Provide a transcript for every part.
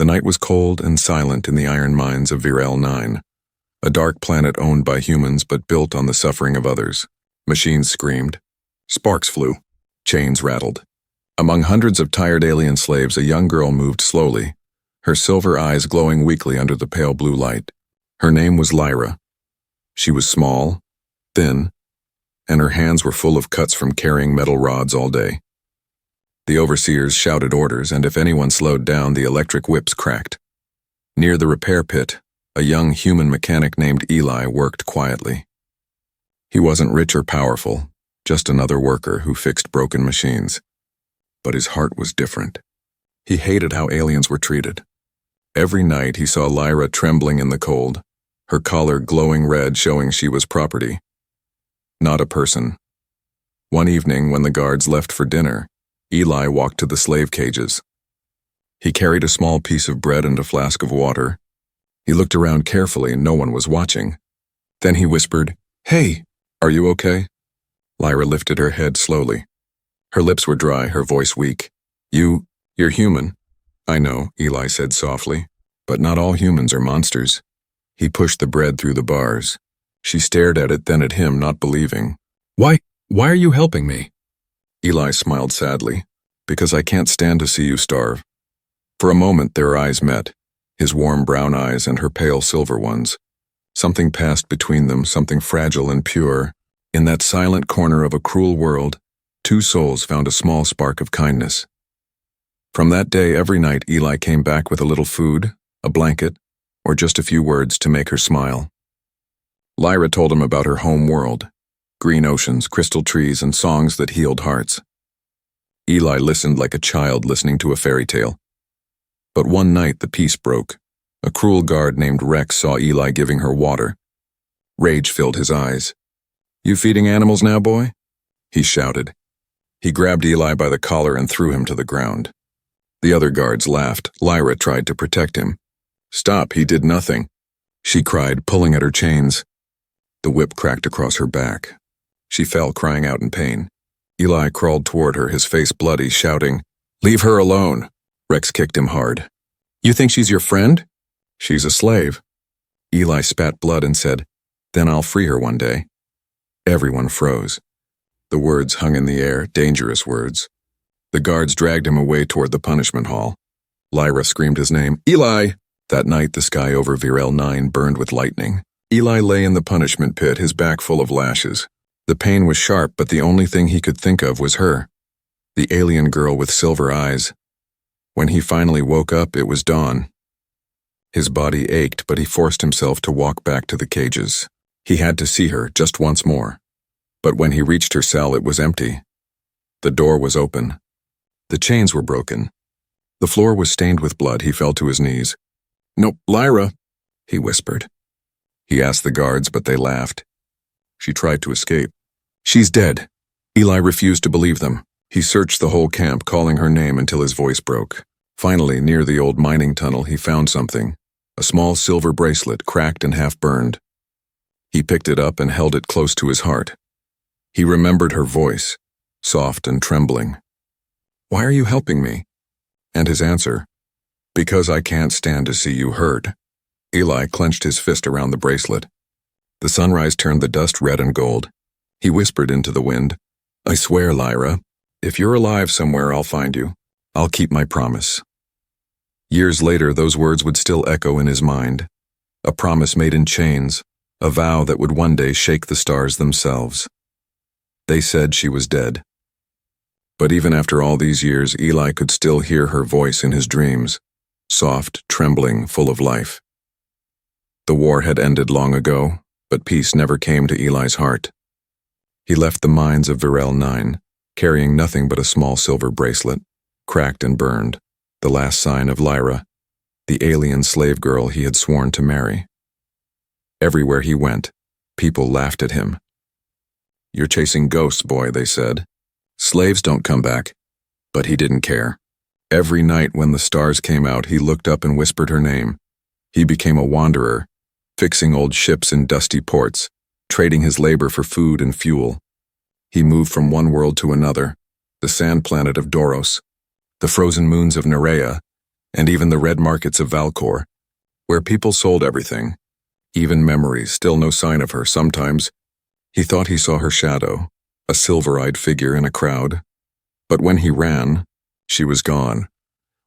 The night was cold and silent in the iron mines of Virel 9, a dark planet owned by humans but built on the suffering of others. Machines screamed. Sparks flew. Chains rattled. Among hundreds of tired alien slaves, a young girl moved slowly, her silver eyes glowing weakly under the pale blue light. Her name was Lyra. She was small, thin, and her hands were full of cuts from carrying metal rods all day. The overseers shouted orders, and if anyone slowed down, the electric whips cracked. Near the repair pit, a young human mechanic named Eli worked quietly. He wasn't rich or powerful, just another worker who fixed broken machines. But his heart was different. He hated how aliens were treated. Every night he saw Lyra trembling in the cold, her collar glowing red showing she was property, not a person. One evening, when the guards left for dinner, Eli walked to the slave cages. He carried a small piece of bread and a flask of water. He looked around carefully, no one was watching. Then he whispered, "Hey, are you okay?" Lyra lifted her head slowly. Her lips were dry, her voice weak. You're human." "I know," Eli said softly, "but not all humans are monsters." He pushed the bread through the bars. She stared at it, then at him, not believing. Why are you helping me?" Eli smiled sadly. "Because I can't stand to see you starve." For a moment their eyes met, his warm brown eyes and her pale silver ones. Something passed between them, something fragile and pure. In that silent corner of a cruel world, two souls found a small spark of kindness. From that day, every night, Eli came back with a little food, a blanket, or just a few words to make her smile. Lyra told him about her home world, green oceans, crystal trees, and songs that healed hearts. Eli listened like a child listening to a fairy tale. But one night the peace broke. A cruel guard named Rex saw Eli giving her water. Rage filled his eyes. "You feeding animals now, boy?" he shouted. He grabbed Eli by the collar and threw him to the ground. The other guards laughed. Lyra tried to protect him. "Stop, he did nothing," she cried, pulling at her chains. The whip cracked across her back. She fell, crying out in pain. Eli crawled toward her, his face bloody, shouting, "Leave her alone." Rex kicked him hard. "You think she's your friend?" "She's a slave." Eli spat blood and said, "Then I'll free her one day." Everyone froze. The words hung in the air, dangerous words. The guards dragged him away toward the punishment hall. Lyra screamed his name, "Eli!" That night the sky over Virel 9 burned with lightning. Eli lay in the punishment pit, his back full of lashes. The pain was sharp, but the only thing he could think of was her, the alien girl with silver eyes. When he finally woke up, it was dawn. His body ached, but he forced himself to walk back to the cages. He had to see her just once more. But when he reached her cell, it was empty. The door was open. The chains were broken. The floor was stained with blood. He fell to his knees. "No, Lyra," he whispered. He asked the guards, but they laughed. She tried to escape. "She's dead." Eli refused to believe them. He searched the whole camp, calling her name until his voice broke. Finally, near the old mining tunnel, he found something, a small silver bracelet, cracked and half burned. He picked it up and held it close to his heart. He remembered her voice, soft and trembling. "Why are you helping me?" And his answer, "Because I can't stand to see you hurt." Eli clenched his fist around the bracelet. The sunrise turned the dust red and gold. He whispered into the wind, "I swear, Lyra, if you're alive somewhere, I'll find you. I'll keep my promise." Years later, those words would still echo in his mind. A promise made in chains, a vow that would one day shake the stars themselves. They said she was dead. But even after all these years, Eli could still hear her voice in his dreams, soft, trembling, full of life. The war had ended long ago, but peace never came to Eli's heart. He left the mines of Virel 9, carrying nothing but a small silver bracelet, cracked and burned, the last sign of Lyra, the alien slave girl he had sworn to marry. Everywhere he went, people laughed at him. "You're chasing ghosts, boy," they said. "Slaves don't come back." But he didn't care. Every night when the stars came out, he looked up and whispered her name. He became a wanderer, fixing old ships in dusty ports, trading his labor for food and fuel. He moved from one world to another, the sand planet of Doros, the frozen moons of Nerea, and even the red markets of Valcor, where people sold everything, even memories, still no sign of her. Sometimes he thought he saw her shadow, a silver-eyed figure in a crowd. But when he ran, she was gone.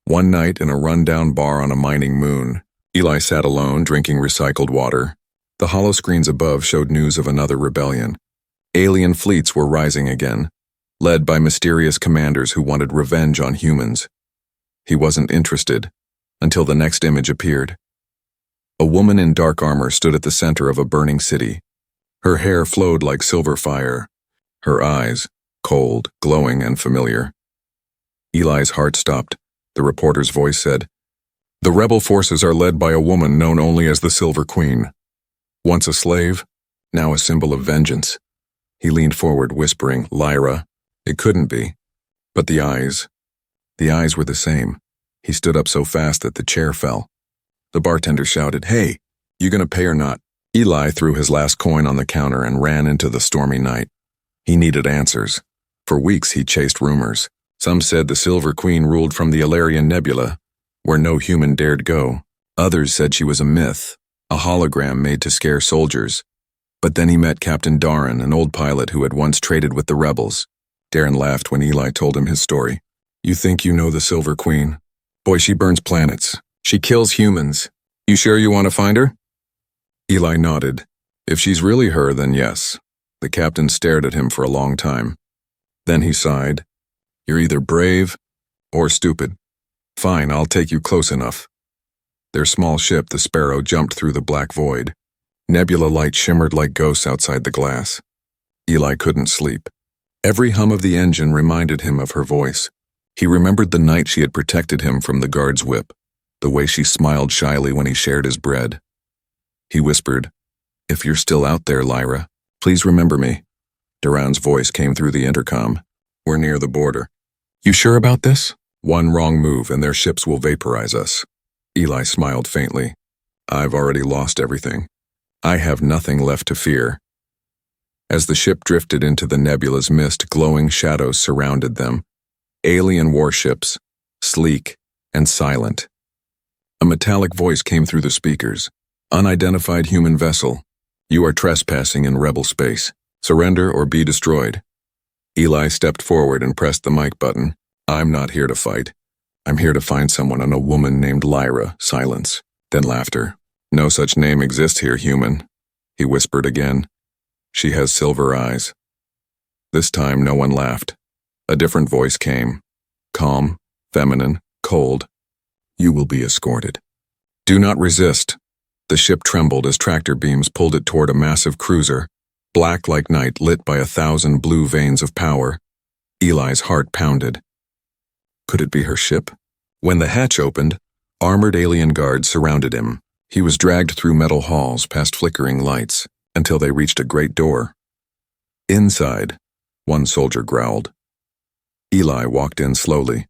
One night in a run-down bar on a mining moon, Eli sat alone, drinking recycled water. The hollow screens above showed news of another rebellion. Alien fleets were rising again, led by mysterious commanders who wanted revenge on humans. He wasn't interested until the next image appeared. A woman in dark armor stood at the center of a burning city. Her hair flowed like silver fire, her eyes cold, glowing, and familiar. Eli's heart stopped. The reporter's voice said, "The rebel forces are led by a woman known only as the Silver Queen. Once a slave, now a symbol of vengeance." He leaned forward, whispering, "Lyra." It couldn't be. But the eyes were the same. He stood up so fast that the chair fell. The bartender shouted, "Hey, you gonna pay or not?" Eli threw his last coin on the counter and ran into the stormy night. He needed answers. For weeks he chased rumors. Some said the Silver Queen ruled from the Alarian Nebula, where no human dared go. Others said she was a myth, a hologram made to scare soldiers. But then he met Captain Darren, an old pilot who had once traded with the rebels. Darren laughed when Eli told him his story. "You think you know the Silver Queen? Boy, she burns planets. She kills humans. You sure you want to find her?" Eli nodded. If she's really her, then yes. The captain stared at him for a long time. Then he sighed. "You're either brave or stupid. Fine, I'll take you close enough." Their small ship, the Sparrow, jumped through the black void. Nebula light shimmered like ghosts outside the glass. Eli couldn't sleep. Every hum of the engine reminded him of her voice. He remembered the night she had protected him from the guard's whip, the way she smiled shyly when he shared his bread. He whispered, "If you're still out there, Lyra, please remember me." Duran's voice came through the intercom. "We're near the border." "You sure about this?" "One wrong move and their ships will vaporize us." Eli smiled faintly. "I've already lost everything. I have nothing left to fear." As the ship drifted into the nebula's mist, glowing shadows surrounded them. Alien warships, sleek and silent. A metallic voice came through the speakers. "Unidentified human vessel. You are trespassing in rebel space. Surrender or be destroyed." Eli stepped forward and pressed the mic button. "I'm not here to fight. I'm here to find someone and a woman named Lyra." Silence, then laughter. "No such name exists here, human." He whispered again. "She has silver eyes." This time no one laughed. A different voice came. Calm, feminine, cold. "You will be escorted. Do not resist." The ship trembled as tractor beams pulled it toward a massive cruiser, black like night, lit by 1,000 blue veins of power. Eli's heart pounded. Could it be her ship? When the hatch opened, armored alien guards surrounded him. He was dragged through metal halls past flickering lights until they reached a great door. Inside, one soldier growled. Eli walked in slowly.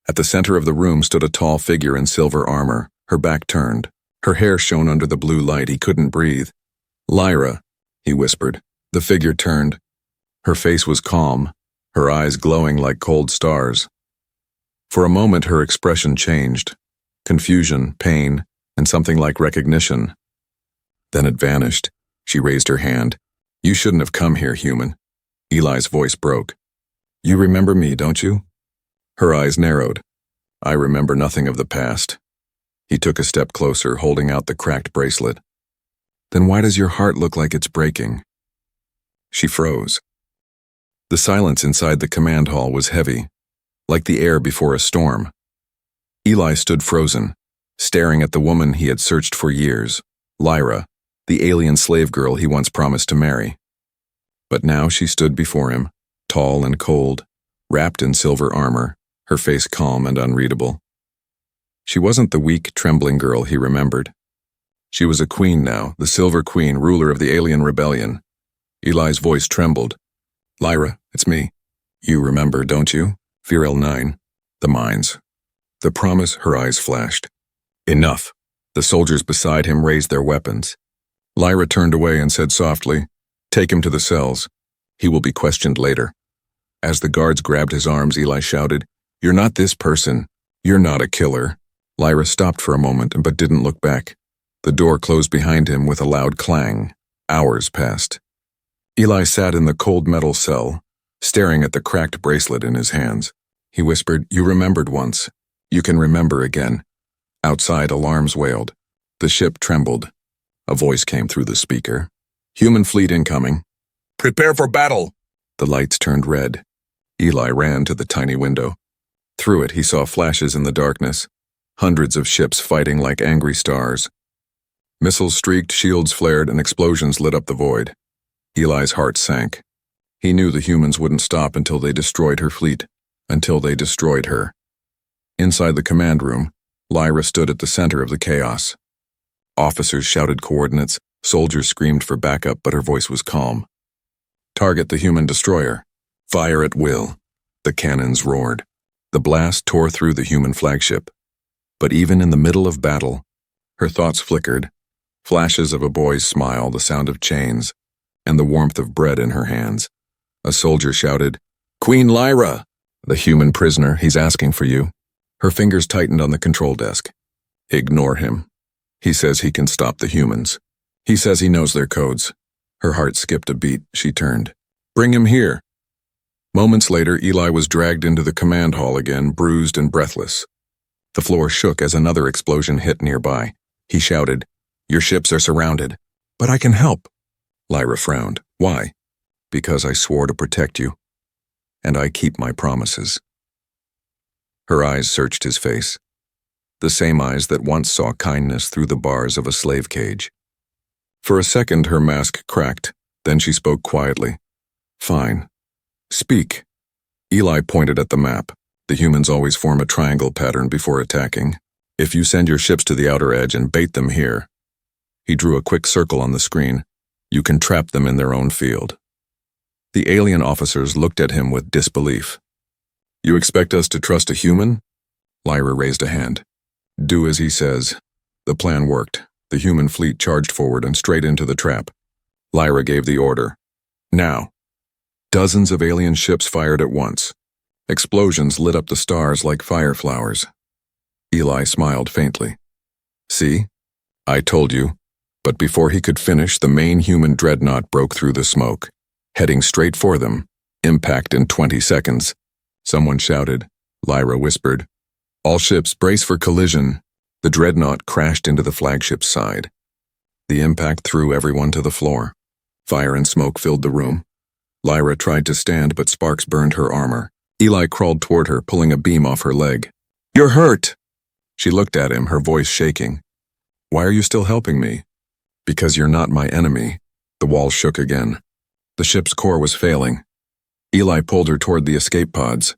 At the center of the room stood a tall figure in silver armor, her back turned. Her hair shone under the blue light. He couldn't breathe. "Lyra," he whispered. The figure turned. Her face was calm, her eyes glowing like cold stars. For a moment her expression changed. Confusion, pain, and something like recognition. Then it vanished. She raised her hand. "You shouldn't have come here, human." Eli's voice broke. "You remember me, don't you?" Her eyes narrowed. "I remember nothing of the past." He took a step closer, holding out the cracked bracelet. "Then why does your heart look like it's breaking?" She froze. The silence inside the command hall was heavy, like the air before a storm. Eli stood frozen, staring at the woman he had searched for years, Lyra, the alien slave girl he once promised to marry. But now she stood before him, tall and cold, wrapped in silver armor, her face calm and unreadable. She wasn't the weak, trembling girl he remembered. She was a queen now, the Silver Queen, ruler of the alien rebellion. Eli's voice trembled. "Lyra, it's me. You remember, don't you? Virel 9, the mines." The promise, her eyes flashed. "Enough." The soldiers beside him raised their weapons. Lyra turned away and said softly, "Take him to the cells. He will be questioned later." As the guards grabbed his arms, Eli shouted, "You're not this person. You're not a killer. Lyra stopped for a moment but didn't look back. The door closed behind him with a loud clang. Hours passed. Eli sat in the cold metal cell, staring at the cracked bracelet in his hands. He whispered, "You remembered once. You can remember again." Outside, alarms wailed. The ship trembled. A voice came through the speaker. "Human fleet incoming. Prepare for battle." The lights turned red. Eli ran to the tiny window. Through it, he saw flashes in the darkness. Hundreds of ships fighting like angry stars. Missiles streaked, shields flared, and explosions lit up the void. Eli's heart sank. He knew the humans wouldn't stop until they destroyed her fleet, until they destroyed her. Inside the command room, Lyra stood at the center of the chaos. Officers shouted coordinates, soldiers screamed for backup, but her voice was calm. "Target the human destroyer. Fire at will." The cannons roared. The blast tore through the human flagship. But even in the middle of battle, her thoughts flickered. Flashes of a boy's smile, the sound of chains, and the warmth of bread in her hands. A soldier shouted, "Queen Lyra!" "The human prisoner, he's asking for you." Her fingers tightened on the control desk. "Ignore him. He says he can stop the humans. He says he knows their codes." Her heart skipped a beat. She turned. "Bring him here." Moments later, Eli was dragged into the command hall again, bruised and breathless. The floor shook as another explosion hit nearby. He shouted, "Your ships are surrounded." "But I can help." Lyra frowned. "Why?" "Because I swore to protect you. And I keep my promises." Her eyes searched his face. The same eyes that once saw kindness through the bars of a slave cage. For a second, her mask cracked. Then she spoke quietly. "Fine. Speak." Eli pointed at the map. "The humans always form a triangle pattern before attacking. If you send your ships to the outer edge and bait them here," he drew a quick circle on the screen, "you can trap them in their own field." The alien officers looked at him with disbelief. "You expect us to trust a human?" Lyra raised a hand. "Do as he says." The plan worked. The human fleet charged forward and straight into the trap. Lyra gave the order. "Now." Dozens of alien ships fired at once. Explosions lit up the stars like fire flowers. Eli smiled faintly. "See? I told you." But before he could finish, the main human dreadnought broke through the smoke, heading straight for them. Impact in 20 seconds. Someone shouted. Lyra whispered, "All ships brace for collision." The dreadnought crashed into the flagship's side. The impact threw everyone to the floor. Fire and smoke filled the room. Lyra tried to stand, but sparks burned her armor. Eli crawled toward her, pulling a beam off her leg. "You're hurt!" She looked at him, her voice shaking. "Why are you still helping me?" "Because you're not my enemy." The wall shook again. The ship's core was failing. Eli pulled her toward the escape pods.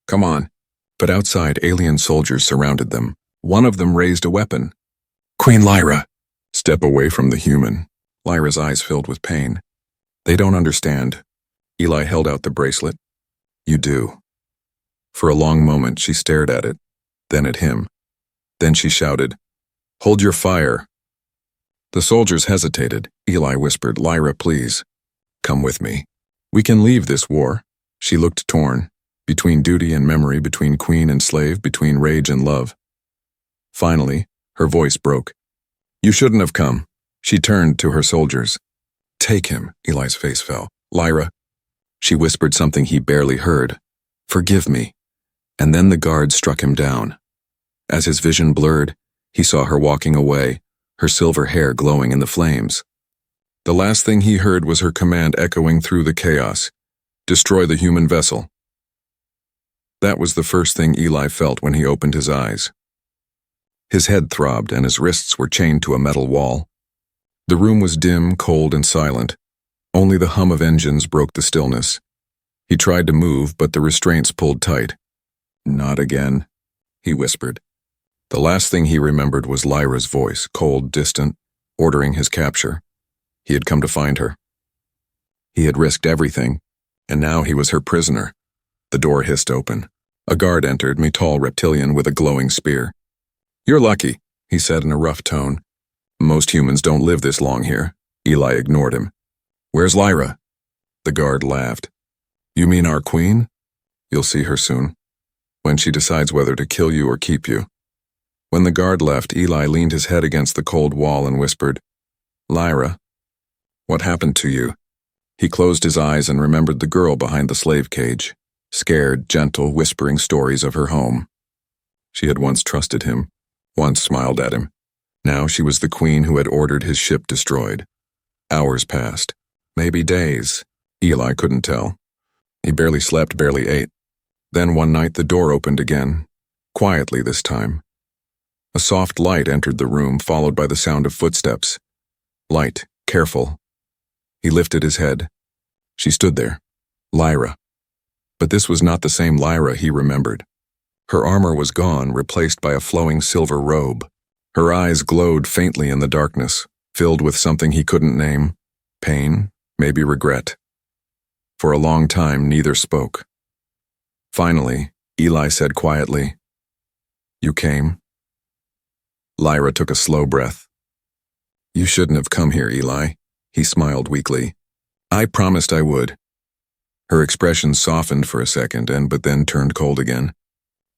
"Come on." But outside, alien soldiers surrounded them. One of them raised a weapon. "Queen Lyra!" "Step away from the human." Lyra's eyes filled with pain. "They don't understand." Eli held out the bracelet. "You do." For a long moment, she stared at it, then at him. Then she shouted, "Hold your fire." The soldiers hesitated. Eli whispered, "Lyra, please. Come with me. We can leave this war." She looked torn, between duty and memory, between queen and slave, between rage and love. Finally, her voice broke. "You shouldn't have come." She turned to her soldiers. "Take him." Eli's face fell. "Lyra." She whispered something he barely heard. "Forgive me." And then the guard struck him down. As his vision blurred, he saw her walking away, her silver hair glowing in the flames. The last thing he heard was her command echoing through the chaos. "Destroy the human vessel." That was the first thing Eli felt when he opened his eyes. His head throbbed and his wrists were chained to a metal wall. The room was dim, cold, and silent. Only the hum of engines broke the stillness. He tried to move, but the restraints pulled tight. "Not again," he whispered. The last thing he remembered was Lyra's voice, cold, distant, ordering his capture. He had come to find her. He had risked everything, and now he was her prisoner. The door hissed open. A guard entered, a tall reptilian with a glowing spear. "You're lucky," he said in a rough tone. "Most humans don't live this long here." Eli ignored him. "Where's Lyra?" The guard laughed. "You mean our queen? You'll see her soon. when she decides whether to kill you or keep you. When the guard left, Eli leaned his head against the cold wall and whispered, "Lyra, what happened to you?" He closed his eyes and remembered the girl behind the slave cage, scared, gentle, whispering stories of her home. She had once trusted him, once smiled at him. Now she was the queen who had ordered his ship destroyed. Hours passed, maybe days. Eli couldn't tell. He barely slept, barely ate. Then one night the door opened again, quietly this time. A soft light entered the room, followed by the sound of footsteps. Light, careful. He lifted his head. She stood there, Lyra. But this was not the same Lyra he remembered. Her armor was gone, replaced by a flowing silver robe. Her eyes glowed faintly in the darkness, filled with something he couldn't name. Pain, maybe regret. For a long time, neither spoke. Finally, Eli said quietly, "You came?" Lyra took a slow breath. "You shouldn't have come here, Eli," he smiled weakly. "I promised I would." Her expression softened for a second, but then turned cold again.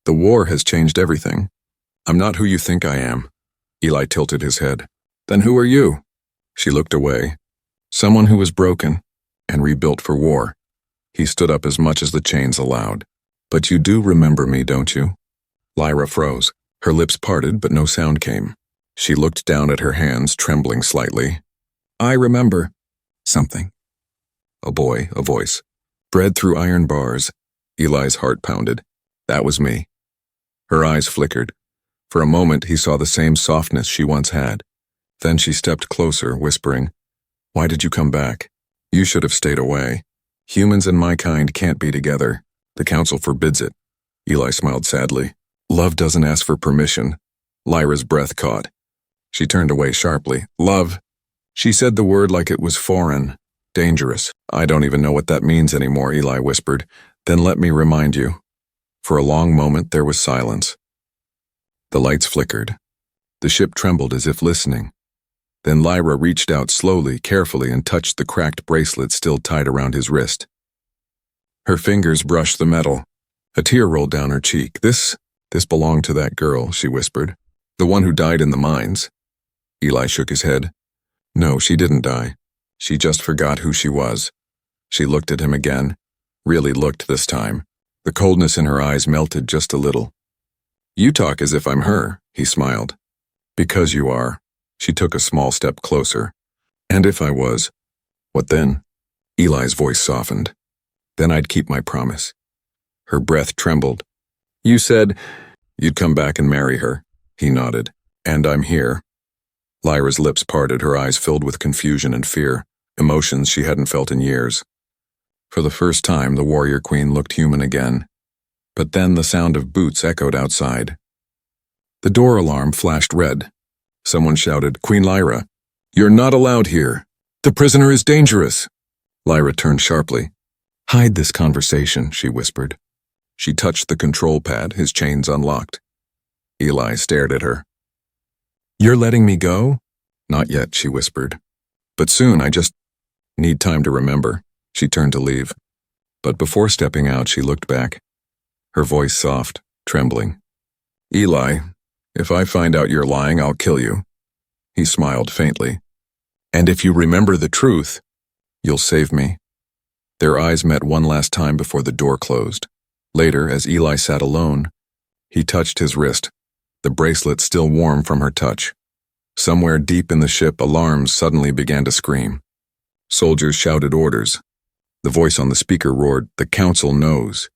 "The war has changed everything. I'm not who you think I am." Eli tilted his head. "Then who are you?" She looked away. "Someone who was broken and rebuilt for war." He stood up as much as the chains allowed. "But you do remember me, don't you?" Lyra froze. Her lips parted, but no sound came. She looked down at her hands, trembling slightly. "I remember something." A voice. Bred through iron bars. Eli's heart pounded. That was me. Her eyes flickered. For a moment, he saw the same softness she once had. Then she stepped closer, whispering, "Why did you come back? You should have stayed away. Humans and my kind can't be together. The council forbids it." Eli smiled sadly. "Love doesn't ask for permission." Lyra's breath caught. She turned away sharply. "Love?" She said the word like it was foreign, dangerous. "I don't even know what that means anymore," Eli whispered. "Then let me remind you." For a long moment there was silence. The lights flickered. The ship trembled as if listening. Then Lyra reached out slowly, carefully, and touched the cracked bracelet still tied around his wrist. Her fingers brushed the metal. A tear rolled down her cheek. This belonged to that girl," she whispered. "The one who died in the mines." Eli shook his head. "No, she didn't die. She just forgot who she was." She looked at him again. Really looked this time. The coldness in her eyes melted just a little. "You talk as if I'm her," he smiled. "Because you are." She took a small step closer. "And if I was, what then?" Eli's voice softened. "Then I'd keep my promise." Her breath trembled. "You said you'd come back and marry her." He nodded. "And I'm here." Lyra's lips parted, her eyes filled with confusion and fear, emotions she hadn't felt in years. For the first time, the warrior queen looked human again. But then the sound of boots echoed outside. The door alarm flashed red. Someone shouted, "Queen Lyra, you're not allowed here. The prisoner is dangerous." Lyra turned sharply. "Hide this conversation," she whispered. She touched the control pad, his chains unlocked. Eli stared at her. "You're letting me go?" "Not yet," she whispered. "But soon, I just need time to remember." She turned to leave. But before stepping out, she looked back. Her voice soft, trembling. "Eli, if I find out you're lying, I'll kill you." He smiled faintly. "And if you remember the truth, you'll save me." Their eyes met one last time before the door closed. Later, as Eli sat alone, he touched his wrist, the bracelet still warm from her touch. Somewhere deep in the ship, alarms suddenly began to scream. Soldiers shouted orders. The voice on the speaker roared, "The council knows.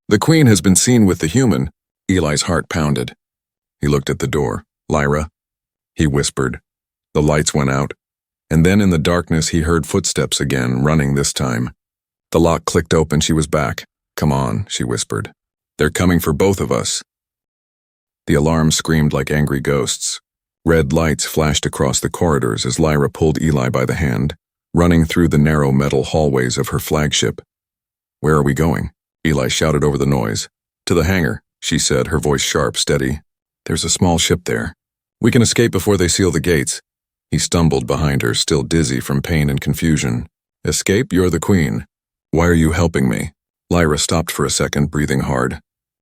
The queen has been seen with the human." Eli's heart pounded. He looked at the door. "Lyra?" He whispered. The lights went out, and then in the darkness he heard footsteps again, running this time. The lock clicked open, she was back. "Come on," she whispered. "They're coming for both of us." The alarm screamed like angry ghosts. Red lights flashed across the corridors as Lyra pulled Eli by the hand, running through the narrow metal hallways of her flagship. "Where are we going?" Eli shouted over the noise. "To the hangar," she said, her voice sharp, steady. "There's a small ship there. We can escape before they seal the gates." He stumbled behind her, still dizzy from pain and confusion. "Escape? You're the queen. Why are you helping me?" Lyra stopped for a second, breathing hard.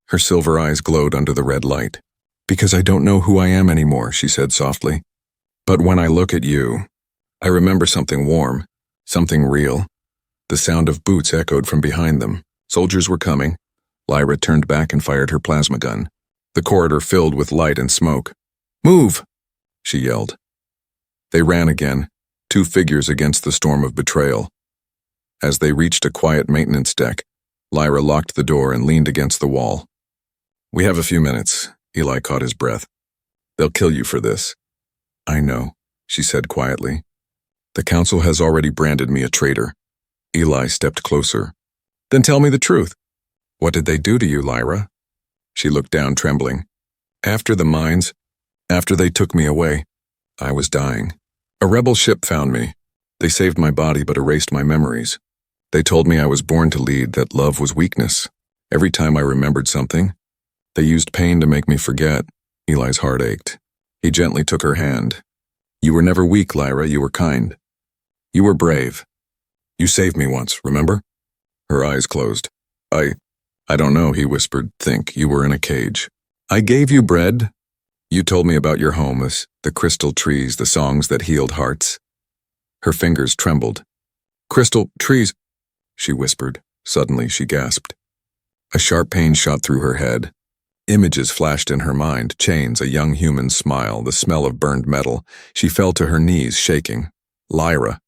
Her silver eyes glowed under the red light. "Because I don't know who I am anymore," she said softly. "But when I look at you, I remember something warm, something real." The sound of boots echoed from behind them. Soldiers were coming. Lyra turned back and fired her plasma gun. The corridor filled with light and smoke. "Move!" she yelled. They ran again, two figures against the storm of betrayal. As they reached a quiet maintenance deck, Lyra locked the door and leaned against the wall. "We have a few minutes." Eli caught his breath. "They'll kill you for this." "I know," she said quietly. "The council has already branded me a traitor." Eli stepped closer. "Then tell me the truth. What did they do to you, Lyra?" She looked down, trembling. "After the mines, after they took me away, I was dying. A rebel ship found me. They saved my body but erased my memories. They told me I was born to lead, that love was weakness. Every time I remembered something, they used pain to make me forget." Eli's heart ached. He gently took her hand. "You were never weak, Lyra. You were kind. You were brave. You saved me once, remember?" Her eyes closed. I don't know," he whispered. "Think, you were in a cage. I gave you bread. You told me about your home, the crystal trees, the songs that healed hearts." Her fingers trembled. "Crystal trees," she whispered. Suddenly she gasped. A sharp pain shot through her head. Images flashed in her mind, chains, a young human's smile, the smell of burned metal. She fell to her knees, shaking. "Lyra."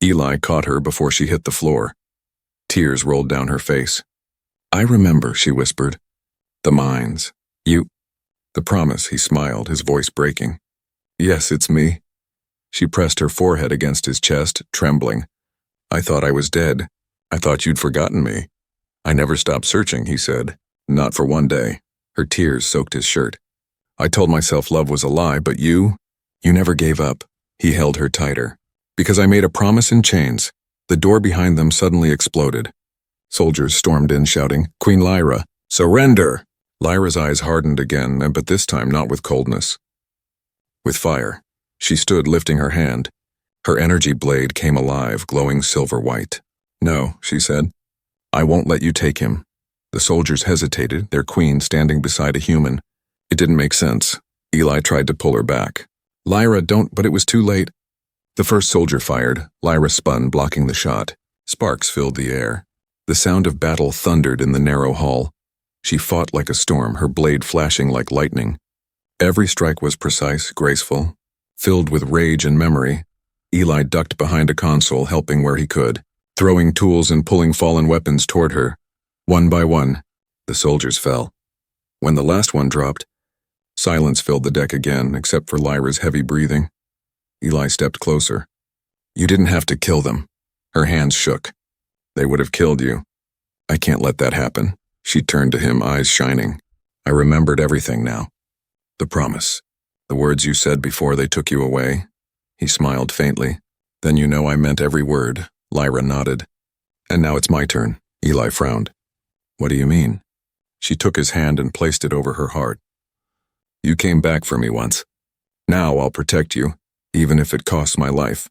Eli caught her before she hit the floor. Tears rolled down her face. "I remember," she whispered. "The mines. You." "The promise," he smiled, his voice breaking. "Yes, it's me." She pressed her forehead against his chest, trembling. "I thought I was dead. I thought you'd forgotten me." "I never stopped searching," he said. "Not for one day." Her tears soaked his shirt. "I told myself love was a lie, but you never gave up." He held her tighter. "Because I made a promise in chains." The door behind them suddenly exploded. Soldiers stormed in, shouting, "Queen Lyra, surrender!" Lyra's eyes hardened again, but this time not with coldness. With fire. She stood, lifting her hand. Her energy blade came alive, glowing silver white. "No," she said. "I won't let you take him." The soldiers hesitated, their queen standing beside a human. It didn't make sense. Eli tried to pull her back. "Lyra, don't," but it was too late. The first soldier fired. Lyra spun, blocking the shot. Sparks filled the air. The sound of battle thundered in the narrow hall. She fought like a storm, her blade flashing like lightning. Every strike was precise, graceful, filled with rage and memory. Eli ducked behind a console, helping where he could, throwing tools and pulling fallen weapons toward her. One by one, the soldiers fell. When the last one dropped, silence filled the deck again, except for Lyra's heavy breathing. Eli stepped closer. "You didn't have to kill them." Her hands shook. "They would have killed you. I can't let that happen." She turned to him, eyes shining. "I remembered everything now. The promise. The words you said before they took you away." He smiled faintly. "Then you know I meant every word." Lyra nodded. "And now it's my turn." Eli frowned. "What do you mean?" She took his hand and placed it over her heart. "You came back for me once. Now I'll protect you, even if it costs my life."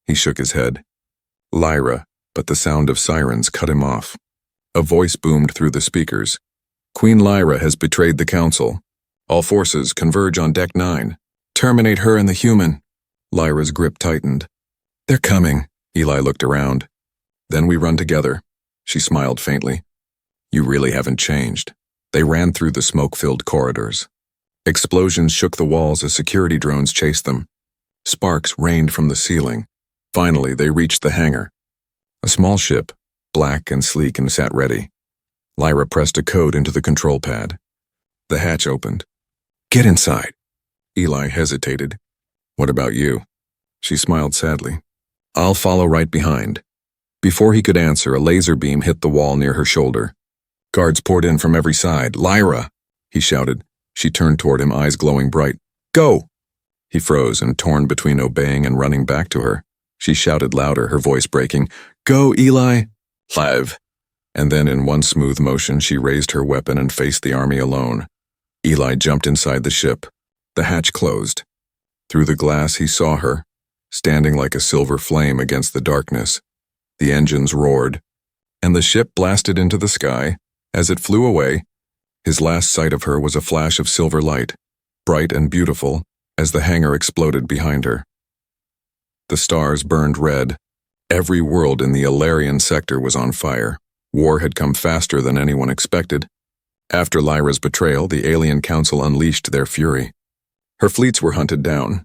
He shook his head. "Lyra," but the sound of sirens cut him off. A voice boomed through the speakers. "Queen Lyra has betrayed the council. All forces converge on Deck 9. Terminate her and the human." Lyra's grip tightened. "They're coming." Eli looked around. "Then we run together." She smiled faintly. "You really haven't changed." They ran through the smoke-filled corridors. Explosions shook the walls as security drones chased them. Sparks rained from the ceiling. Finally, they reached the hangar. A small ship, black and sleek, and sat ready. Lyra pressed a code into the control pad. The hatch opened. "Get inside." Eli hesitated. "What about you?" She smiled sadly. "I'll follow right behind." Before he could answer, a laser beam hit the wall near her shoulder. Guards poured in from every side. "Lyra!" he shouted. She turned toward him, eyes glowing bright. "Go!" He froze and, torn between obeying and running back to her. She shouted louder, her voice breaking. "Go, Eli!" "Live!" And then in one smooth motion, she raised her weapon and faced the army alone. Eli jumped inside the ship. The hatch closed. Through the glass, he saw her, standing like a silver flame against the darkness. The engines roared, and the ship blasted into the sky. As it flew away, His last sight of her was a flash of silver light, bright and beautiful, as the hangar exploded behind her. The stars burned red. Every world in the Alarian sector was on fire. War had come faster than anyone expected. After Lyra's betrayal, the Alien Council unleashed their fury. Her fleets were hunted down.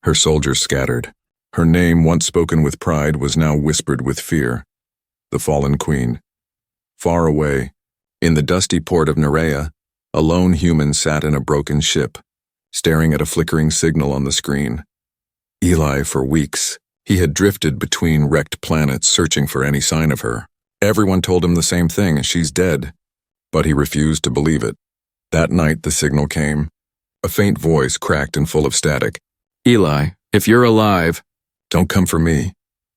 Her soldiers scattered. Her name, once spoken with pride, was now whispered with fear. The fallen queen. Far away, in the dusty port of Nerea, a lone human sat in a broken ship, staring at a flickering signal on the screen. Eli, for weeks, he had drifted between wrecked planets searching for any sign of her. Everyone told him the same thing, she's dead. But he refused to believe it. That night the signal came. A faint voice, cracked and full of static. "Eli, if you're alive..." "Don't come for me."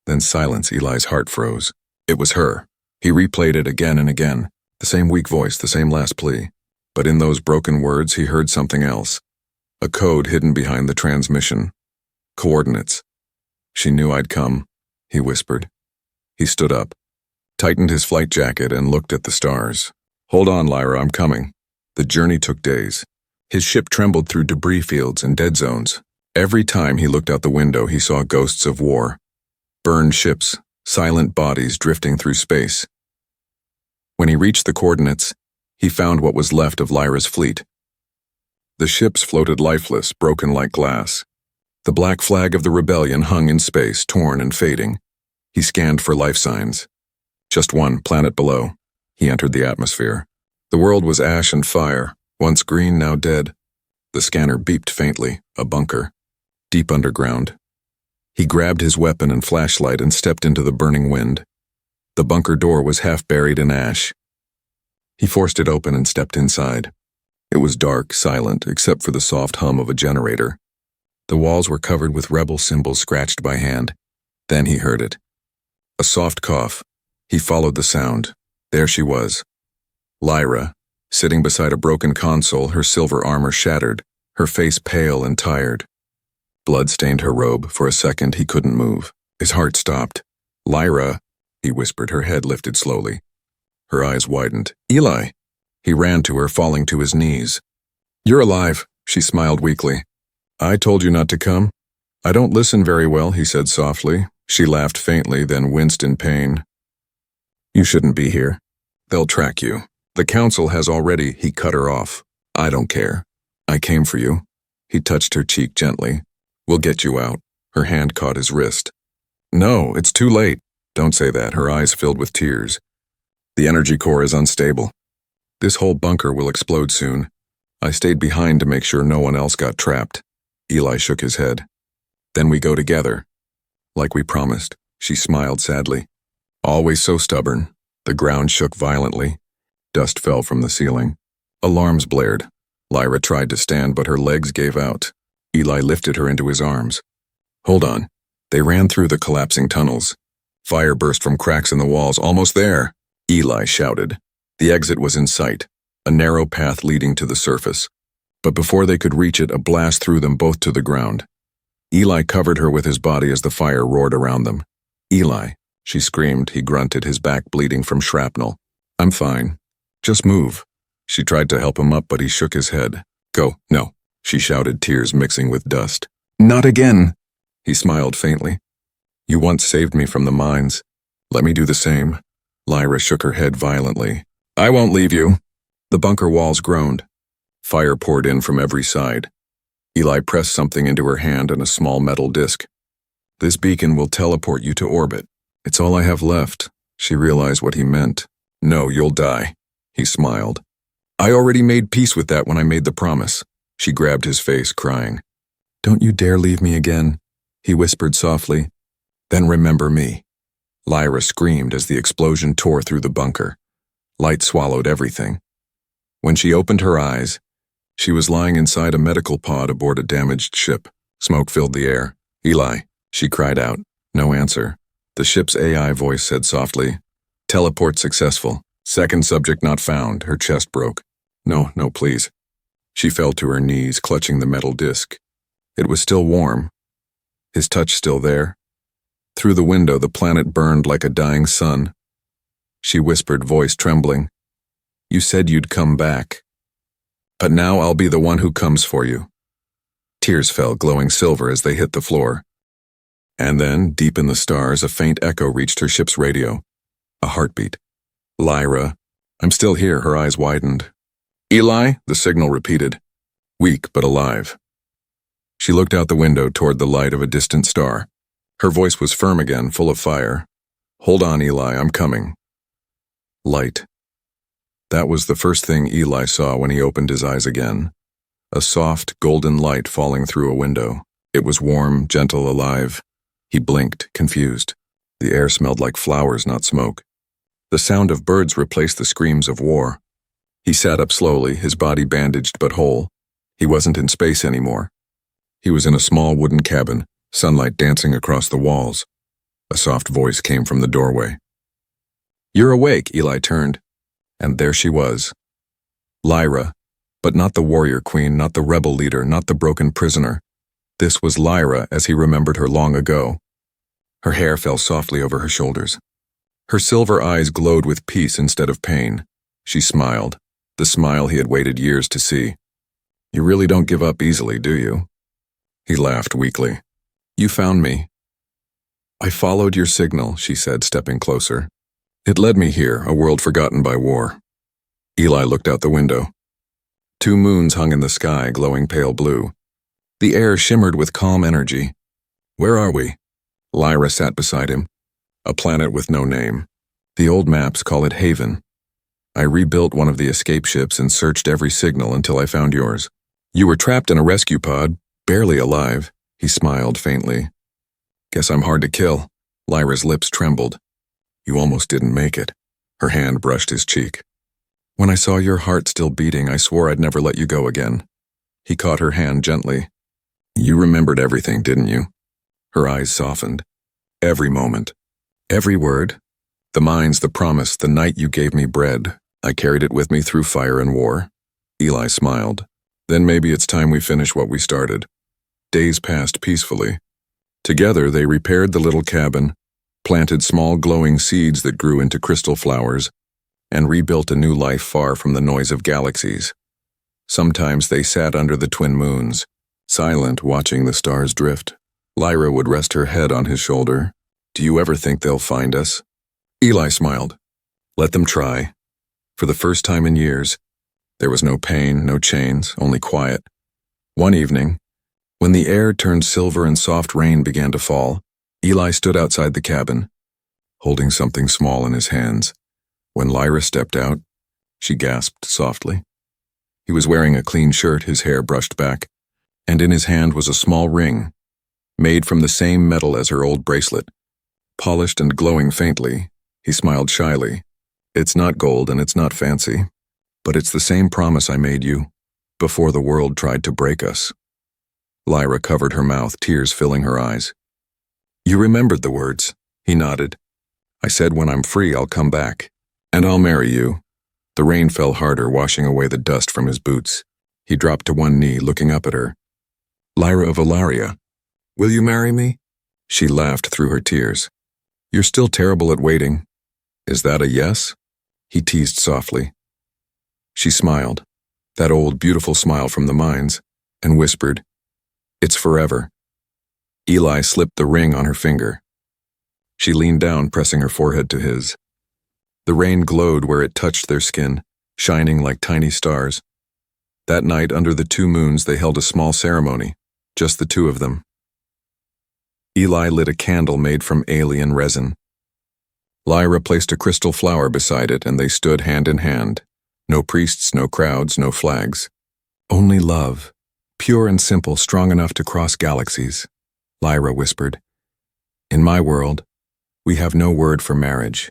Then silence. Eli's heart froze. It was her. He replayed it again and again. The same weak voice, the same last plea. But in those broken words he heard something else. A code hidden behind the transmission. Coordinates. "She knew I'd come," he whispered. He stood up, tightened his flight jacket, and looked at the stars. "Hold on, Lyra, I'm coming." The journey took days. His ship trembled through debris fields and dead zones. Every time he looked out the window, he saw ghosts of war. Burned ships, silent bodies drifting through space. When he reached the coordinates, he found what was left of Lyra's fleet. The ships floated lifeless, broken like glass. The black flag of the rebellion hung in space, torn and fading. He scanned for life signs. Just one, planet below. He entered the atmosphere. The world was ash and fire, once green, now dead. The scanner beeped faintly, a bunker. Deep underground. He grabbed his weapon and flashlight and stepped into the burning wind. The bunker door was half buried in ash. He forced it open and stepped inside. It was dark, silent, except for the soft hum of a generator. The walls were covered with rebel symbols scratched by hand. Then he heard it. A soft cough. He followed the sound. There she was. Lyra, sitting beside a broken console, her silver armor shattered, her face pale and tired. Blood stained her robe. For a second, he couldn't move. His heart stopped. "Lyra," he whispered, her head lifted slowly. Her eyes widened. "Eli." He ran to her, falling to his knees. "You're alive," she smiled weakly. "I told you not to come." "I don't listen very well," he said softly. She laughed faintly, then winced in pain. "You shouldn't be here. They'll track you. The council has already..." He cut her off. "I don't care. I came for you." He touched her cheek gently. "We'll get you out." Her hand caught his wrist. "No, it's too late." "Don't say that." Her eyes filled with tears. "The energy core is unstable. This whole bunker will explode soon. I stayed behind to make sure no one else got trapped." Eli shook his head. "Then we go together." "Like we promised." She smiled sadly. "Always so stubborn." The ground shook violently. Dust fell from the ceiling. Alarms blared. Lyra tried to stand, but her legs gave out. Eli lifted her into his arms. "Hold on." They ran through the collapsing tunnels. Fire burst from cracks in the walls. "Almost there!" Eli shouted. The exit was in sight, a narrow path leading to the surface. But before they could reach it, a blast threw them both to the ground. Eli covered her with his body as the fire roared around them. "Eli," she screamed. He grunted, his back bleeding from shrapnel. "I'm fine. Just move." She tried to help him up, but he shook his head. "Go." "No," she shouted, tears mixing with dust. "Not again." He smiled faintly. "You once saved me from the mines. Let me do the same." Lyra shook her head violently. "I won't leave you." The bunker walls groaned. Fire poured in from every side. Eli pressed something into her hand, and a small metal disc. "This beacon will teleport you to orbit. It's all I have left." She realized what he meant. "No, you'll die." He smiled. "I already made peace with that when I made the promise." She grabbed his face, crying. "Don't you dare leave me again," he whispered softly. "Then remember me." Lyra screamed as the explosion tore through the bunker. Light swallowed everything. When she opened her eyes, she was lying inside a medical pod aboard a damaged ship. Smoke filled the air. "Eli," she cried out. No answer. The ship's AI voice said softly, "Teleport successful. Second subject not found." Her chest broke. No, please." She fell to her knees, clutching the metal disc. It was still warm. His touch still there. Through the window, the planet burned like a dying sun. She whispered, voice trembling, "You said you'd come back." But now I'll be the one who comes for you." Tears fell, glowing silver as they hit the floor. And then, deep in the stars, a faint echo reached her ship's radio. A heartbeat. "Lyra." "I'm still here," her eyes widened. "Eli," the signal repeated. Weak but alive. She looked out the window toward the light of a distant star. Her voice was firm again, full of fire. "Hold on, Eli, I'm coming." Light. That was the first thing Eli saw when he opened his eyes again. A soft, golden light falling through a window. It was warm, gentle, alive. He blinked, confused. The air smelled like flowers, not smoke. The sound of birds replaced the screams of war. He sat up slowly, his body bandaged but whole. He wasn't in space anymore. He was in a small wooden cabin, sunlight dancing across the walls. A soft voice came from the doorway. "You're awake," Eli turned. And there she was. Lyra, but not the warrior queen, not the rebel leader, not the broken prisoner. This was Lyra as he remembered her long ago. Her hair fell softly over her shoulders. Her silver eyes glowed with peace instead of pain. She smiled, the smile he had waited years to see. "You really don't give up easily, do you?" He laughed weakly. "You found me." "I followed your signal," she said, stepping closer. "It led me here, a world forgotten by war." Eli looked out the window. 2 moons hung in the sky, glowing pale blue. The air shimmered with calm energy. "Where are we?" Lyra sat beside him. "A planet with no name. The old maps call it Haven. I rebuilt one of the escape ships and searched every signal until I found yours. You were trapped in a rescue pod, barely alive." He smiled faintly. "Guess I'm hard to kill." Lyra's lips trembled. "You almost didn't make it." Her hand brushed his cheek. "When I saw your heart still beating, I swore I'd never let you go again." He caught her hand gently. "You remembered everything, didn't you?" Her eyes softened. "Every moment. Every word. The mines, the promise, the night you gave me bread. I carried it with me through fire and war." Eli smiled. "Then maybe it's time we finish what we started." Days passed peacefully. Together they repaired the little cabin, planted small glowing seeds that grew into crystal flowers, and rebuilt a new life far from the noise of galaxies. Sometimes they sat under the twin moons, silent, watching the stars drift. Lyra would rest her head on his shoulder. "Do you ever think they'll find us?" Eli smiled. "Let them try." For the first time in years, there was no pain, no chains, only quiet. One evening, when the air turned silver and soft rain began to fall, Eli stood outside the cabin, holding something small in his hands. When Lyra stepped out, she gasped softly. He was wearing a clean shirt, his hair brushed back, and in his hand was a small ring, made from the same metal as her old bracelet. Polished and glowing faintly, he smiled shyly. "It's not gold and it's not fancy, but it's the same promise I made you, before the world tried to break us." Lyra covered her mouth, tears filling her eyes. "You remembered the words," he nodded. "I said when I'm free I'll come back, and I'll marry you." The rain fell harder, washing away the dust from his boots. He dropped to one knee, looking up at her. "Lyra of Ilaria, will you marry me?" She laughed through her tears. "You're still terrible at waiting. Is that a yes?" He teased softly. She smiled, that old, beautiful smile from the mines, and whispered, "It's forever." Eli slipped the ring on her finger. She leaned down, pressing her forehead to his. The rain glowed where it touched their skin, shining like tiny stars. That night, under the 2 moons, they held a small ceremony, just the 2 of them. Eli lit a candle made from alien resin. Lyra placed a crystal flower beside it, and they stood hand in hand. No priests, no crowds, no flags. Only love, pure and simple, strong enough to cross galaxies. Lyra whispered, "In my world, we have no word for marriage.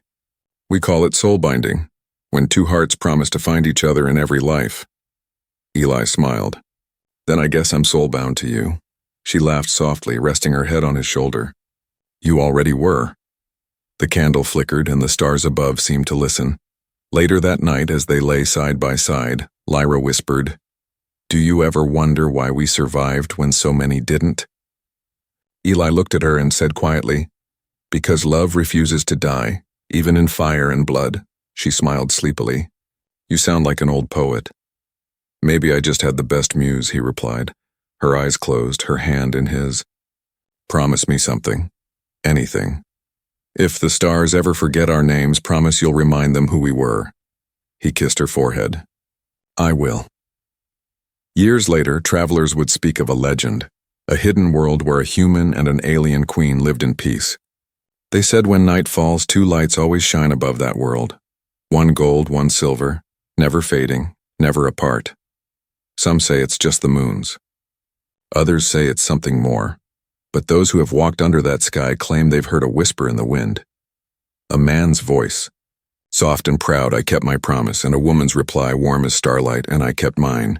We call it soul binding, when 2 hearts promise to find each other in every life." Eli smiled. "Then I guess I'm soul-bound to you." She laughed softly, resting her head on his shoulder. "You already were." The candle flickered and the stars above seemed to listen. Later that night, as they lay side by side, Lyra whispered, "Do you ever wonder why we survived when so many didn't?" Eli looked at her and said quietly, "Because love refuses to die, even in fire and blood." She smiled sleepily. "You sound like an old poet." Maybe I just had the best muse, he replied, her eyes closed, her hand in his. Promise me something. Anything. If the stars ever forget our names, promise you'll remind them who we were. He kissed her forehead. I will. Years later, travelers would speak of a legend, a hidden world where a human and an alien queen lived in peace. They said when night falls, two lights always shine above that world. One gold, one silver, never fading, never apart. Some say it's just the moons. Others say it's something more. But those who have walked under that sky claim they've heard a whisper in the wind. A man's voice. Soft and proud, I kept my promise, and a woman's reply, warm as starlight, and I kept mine.